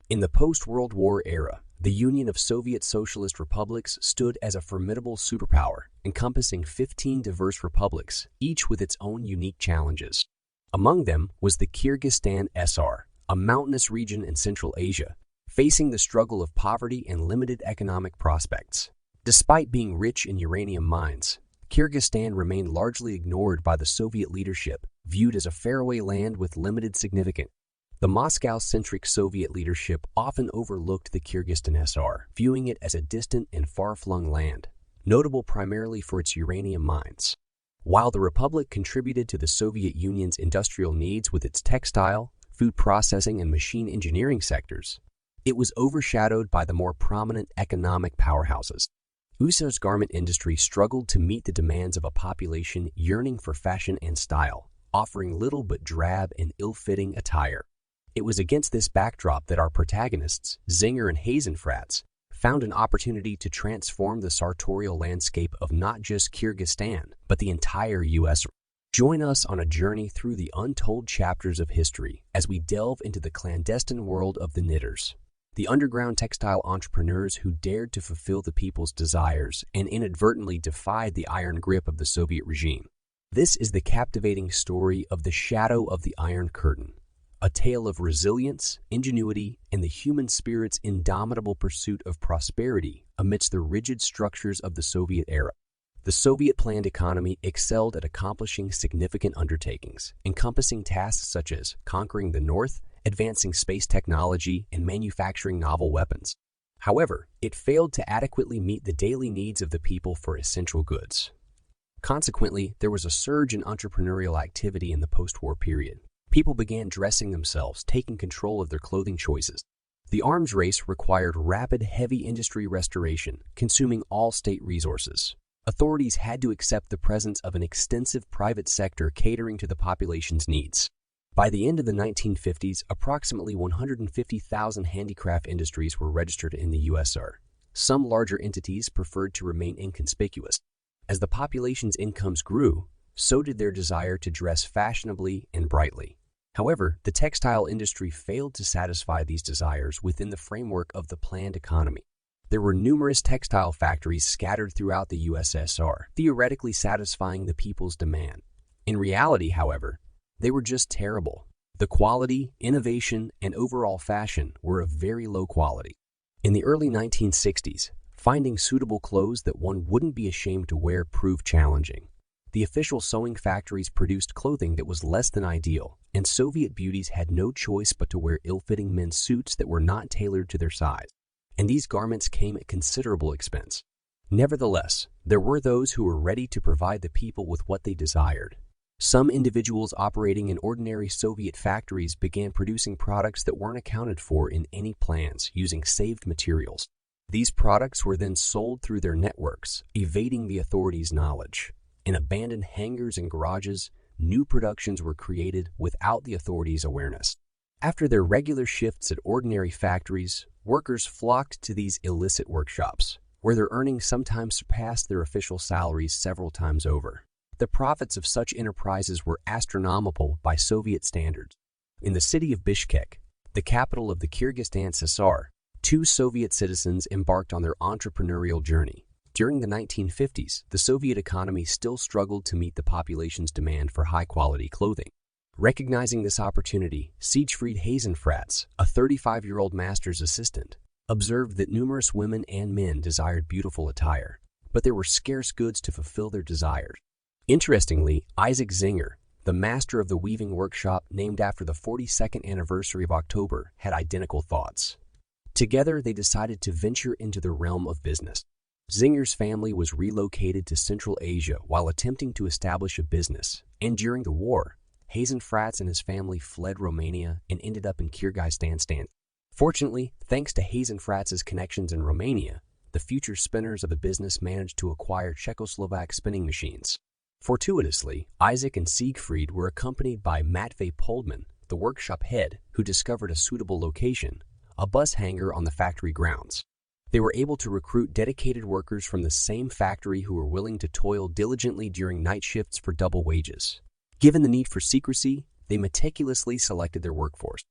In the post-World War era, the Union of Soviet Socialist Republics stood as a formidable superpower, encompassing 15 diverse republics, each with its own unique challenges. Among them was the Kyrgyzstan SSR, a mountainous region in Central Asia, facing the struggle of poverty and limited economic prospects. Despite being rich in uranium mines, Kyrgyzstan remained largely ignored by the Soviet leadership, viewed as a faraway land with limited significance. The Moscow-centric Soviet leadership often overlooked the Kyrgyzstan SSR, viewing it as a distant and far-flung land, notable primarily for its uranium mines. While the republic contributed to the Soviet Union's industrial needs with its textile, food processing, and machine engineering sectors, it was overshadowed by the more prominent economic powerhouses. USSR's garment industry struggled to meet the demands of a population yearning for fashion and style, offering little but drab and ill-fitting attire. It was against this backdrop that our protagonists, Zinger and Hasenfratz, found an opportunity to transform the sartorial landscape of not just Kyrgyzstan, but the entire U.S. Join us on a journey through the untold chapters of history as we delve into the clandestine world of the knitters, the underground textile entrepreneurs who dared to fulfill the people's desires and inadvertently defied the iron grip of the Soviet regime. This is the captivating story of the Shadow of the Iron Curtain, a tale of resilience, ingenuity, and the human spirit's indomitable pursuit of prosperity amidst the rigid structures of the Soviet era. The Soviet planned economy excelled at accomplishing significant undertakings, encompassing tasks such as conquering the North, advancing space technology, and manufacturing novel weapons. However, it failed to adequately meet the daily needs of the people for essential goods. Consequently, there was a surge in entrepreneurial activity in the post-war period. People began dressing themselves, taking control of their clothing choices. The arms race required rapid, heavy industry restoration, consuming all state resources. Authorities had to accept the presence of an extensive private sector catering to the population's needs. By the end of the 1950s, approximately 150,000 handicraft industries were registered in the USSR. Some larger entities preferred to remain inconspicuous. As the population's incomes grew, so did their desire to dress fashionably and brightly. However, the textile industry failed to satisfy these desires within the framework of the planned economy. There were numerous textile factories scattered throughout the USSR, theoretically satisfying the people's demand. In reality, however, they were just terrible. The quality, innovation, and overall fashion were of very low quality. In the early 1960s, finding suitable clothes that one wouldn't be ashamed to wear proved challenging. The official sewing factories produced clothing that was less than ideal, and Soviet beauties had no choice but to wear ill-fitting men's suits that were not tailored to their size. And these garments came at considerable expense. Nevertheless, there were those who were ready to provide the people with what they desired. Some individuals operating in ordinary Soviet factories began producing products that weren't accounted for in any plans using saved materials. These products were then sold through their networks, evading the authorities' knowledge. In abandoned hangars and garages, new productions were created without the authorities' awareness. After their regular shifts at ordinary factories, workers flocked to these illicit workshops, where their earnings sometimes surpassed their official salaries several times over. The profits of such enterprises were astronomical by Soviet standards. In the city of Bishkek, the capital of the Kyrgyzstan SSR, 2 Soviet citizens embarked on their entrepreneurial journey. During the 1950s, the Soviet economy still struggled to meet the population's demand for high-quality clothing. Recognizing this opportunity, Siegfried Hasenfratz, a 35-year-old master's assistant, observed that numerous women and men desired beautiful attire, but there were scarce goods to fulfill their desires. Interestingly, Isaac Zinger, the master of the weaving workshop named after the 42nd anniversary of October, had identical thoughts. Together, they decided to venture into the realm of business. Zinger's family was relocated to Central Asia while attempting to establish a business, and during the war, Hasenfratz and his family fled Romania and ended up in Kyrgyzstan. Fortunately, thanks to Hasenfratz's connections in Romania, the future spinners of the business managed to acquire Czechoslovak spinning machines. Fortuitously, Isaac and Siegfried were accompanied by Matvey Poldman, the workshop head, who discovered a suitable location, a bus hangar on the factory grounds. They were able to recruit dedicated workers from the same factory who were willing to toil diligently during night shifts for double wages. Given the need for secrecy, they meticulously selected their workforce.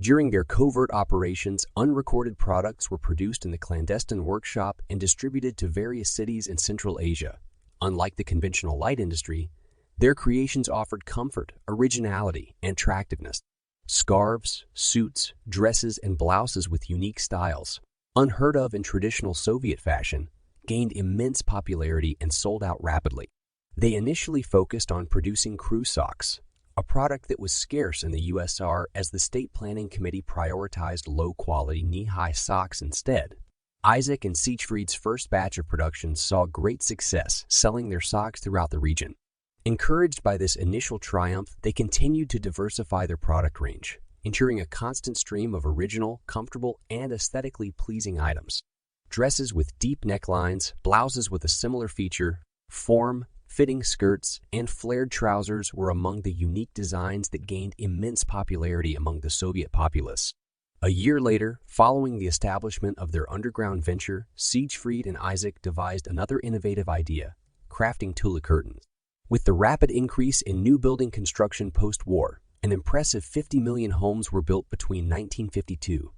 During their covert operations, unrecorded products were produced in the clandestine workshop and distributed to various cities in Central Asia. Unlike the conventional light industry, their creations offered comfort, originality, and attractiveness. Scarves, suits, dresses, and blouses with unique styles, unheard of in traditional Soviet fashion, gained immense popularity and sold out rapidly. They initially focused on producing crew socks, a product that was scarce in the USSR as the State Planning Committee prioritized low-quality knee-high socks instead. Isaac and Siegfried's first batch of production saw great success selling their socks throughout the region. Encouraged by this initial triumph, they continued to diversify their product range, ensuring a constant stream of original, comfortable, and aesthetically pleasing items. Dresses with deep necklines, blouses with a similar feature, form, fitting skirts, and flared trousers were among the unique designs that gained immense popularity among the Soviet populace. A year later, following the establishment of their underground venture, Siegfried and Isaac devised another innovative idea, crafting tulle curtains. With the rapid increase in new building construction post-war, an impressive 50 million homes were built between 1952-62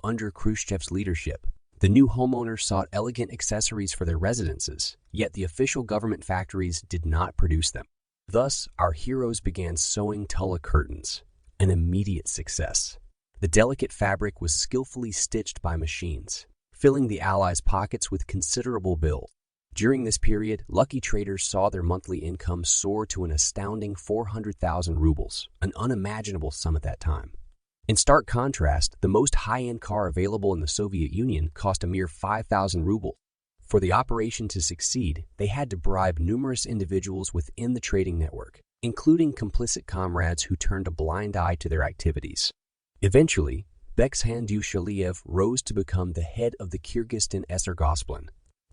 under Khrushchev's leadership. The new homeowners sought elegant accessories for their residences, yet the official government factories did not produce them. Thus, our heroes began sewing tulle curtains, an immediate success. The delicate fabric was skillfully stitched by machines, filling the Allies' pockets with considerable bills. During this period, lucky traders saw their monthly income soar to an astounding 400,000 rubles, an unimaginable sum at that time. In stark contrast, the most high-end car available in the Soviet Union cost a mere 5,000 rubles. For the operation to succeed, they had to bribe numerous individuals within the trading network, including complicit comrades who turned a blind eye to their activities. Eventually, Beksan Dushaliev rose to become the head of the Kyrgyzstan SSR,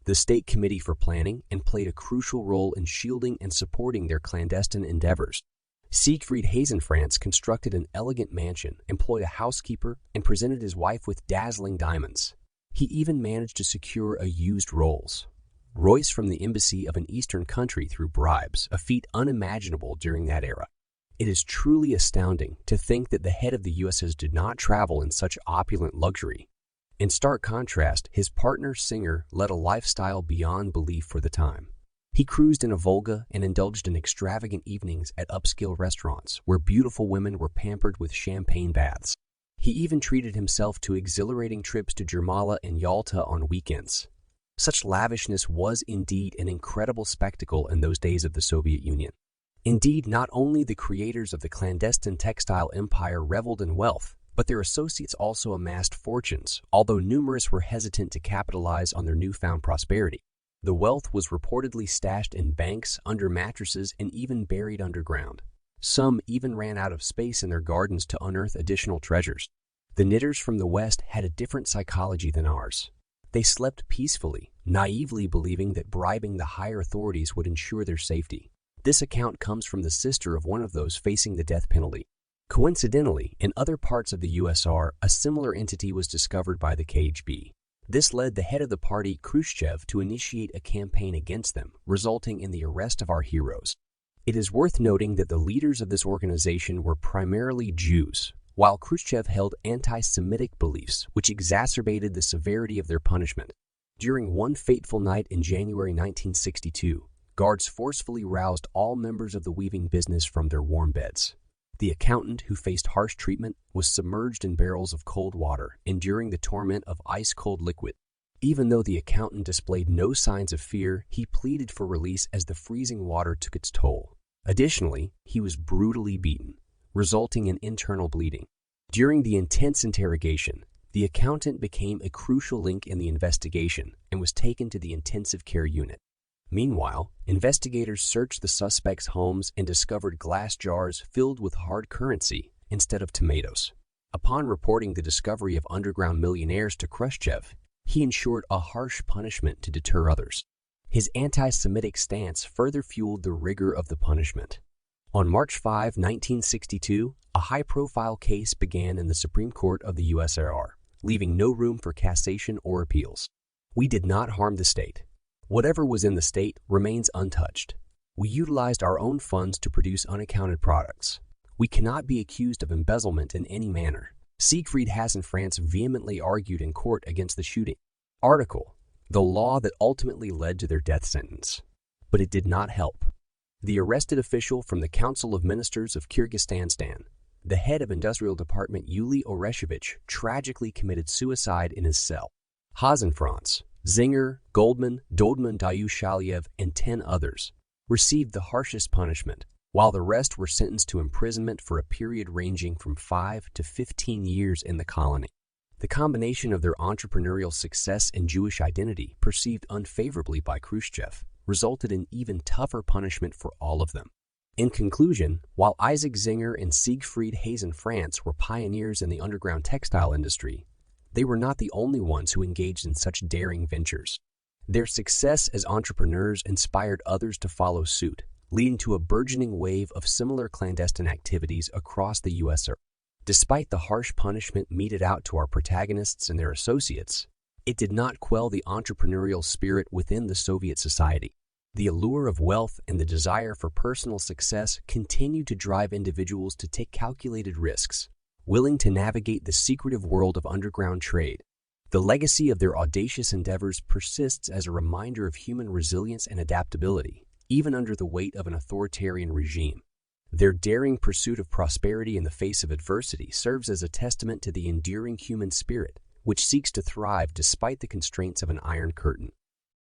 the State Committee for Planning, and played a crucial role in shielding and supporting their clandestine endeavors. Siegfried Hasenfratz constructed an elegant mansion, employed a housekeeper, and presented his wife with dazzling diamonds. He even managed to secure a used Rolls-Royce from the embassy of an eastern country through bribes, a feat unimaginable during that era. It is truly astounding to think that the head of the USSR did not travel in such opulent luxury. In stark contrast, his partner Zinger led a lifestyle beyond belief for the time. He cruised in a Volga and indulged in extravagant evenings at upscale restaurants where beautiful women were pampered with champagne baths. He even treated himself to exhilarating trips to Jermala and Yalta on weekends. Such lavishness was indeed an incredible spectacle in those days of the Soviet Union. Indeed, not only the creators of the clandestine textile empire reveled in wealth, but their associates also amassed fortunes, although numerous were hesitant to capitalize on their newfound prosperity. The wealth was reportedly stashed in banks, under mattresses, and even buried underground. Some even ran out of space in their gardens to unearth additional treasures. The knitters from the West had a different psychology than ours. They slept peacefully, naively believing that bribing the higher authorities would ensure their safety. This account comes from the sister of one of those facing the death penalty. Coincidentally, in other parts of the USSR, a similar entity was discovered by the KGB. This led the head of the party, Khrushchev, to initiate a campaign against them, resulting in the arrest of our heroes. It is worth noting that the leaders of this organization were primarily Jews, while Khrushchev held anti-Semitic beliefs, which exacerbated the severity of their punishment. During one fateful night in January 1962, guards forcefully roused all members of the weaving business from their warm beds. The accountant, who faced harsh treatment, was submerged in barrels of cold water, enduring the torment of ice-cold liquid. Even though the accountant displayed no signs of fear, he pleaded for release as the freezing water took its toll. Additionally, he was brutally beaten, resulting in internal bleeding. During the intense interrogation, the accountant became a crucial link in the investigation and was taken to the intensive care unit. Meanwhile, investigators searched the suspects' homes and discovered glass jars filled with hard currency instead of tomatoes. Upon reporting the discovery of underground millionaires to Khrushchev, he ensured a harsh punishment to deter others. His anti-Semitic stance further fueled the rigor of the punishment. On March 5, 1962, a high-profile case began in the Supreme Court of the USSR, leaving no room for cassation or appeals. We did not harm the state. Whatever was in the state remains untouched. We utilized our own funds to produce unaccounted products. We cannot be accused of embezzlement in any manner. Siegfried Hasenfratz vehemently argued in court against the shooting. Article: the law that ultimately led to their death sentence. But it did not help. The arrested official from the Council of Ministers of Kyrgyzstan, the head of Industrial Department Yuli Oreshevich, tragically committed suicide in his cell. Hasenfratz, Zinger, Goldman, Dodman Dayushaliev, and 10 others received the harshest punishment, while the rest were sentenced to imprisonment for a period ranging from 5 to 15 years in the colony. The combination of their entrepreneurial success and Jewish identity, perceived unfavorably by Khrushchev, resulted in even tougher punishment for all of them. In conclusion, while Isaac Zinger and Siegfried Hasenfratz were pioneers in the underground textile industry, they were not the only ones who engaged in such daring ventures. Their success as entrepreneurs inspired others to follow suit, leading to a burgeoning wave of similar clandestine activities across the USSR. Despite the harsh punishment meted out to our protagonists and their associates, it did not quell the entrepreneurial spirit within the Soviet society. The allure of wealth and the desire for personal success continued to drive individuals to take calculated risks, willing to navigate the secretive world of underground trade. The legacy of their audacious endeavors persists as a reminder of human resilience and adaptability, even under the weight of an authoritarian regime. Their daring pursuit of prosperity in the face of adversity serves as a testament to the enduring human spirit, which seeks to thrive despite the constraints of an iron curtain.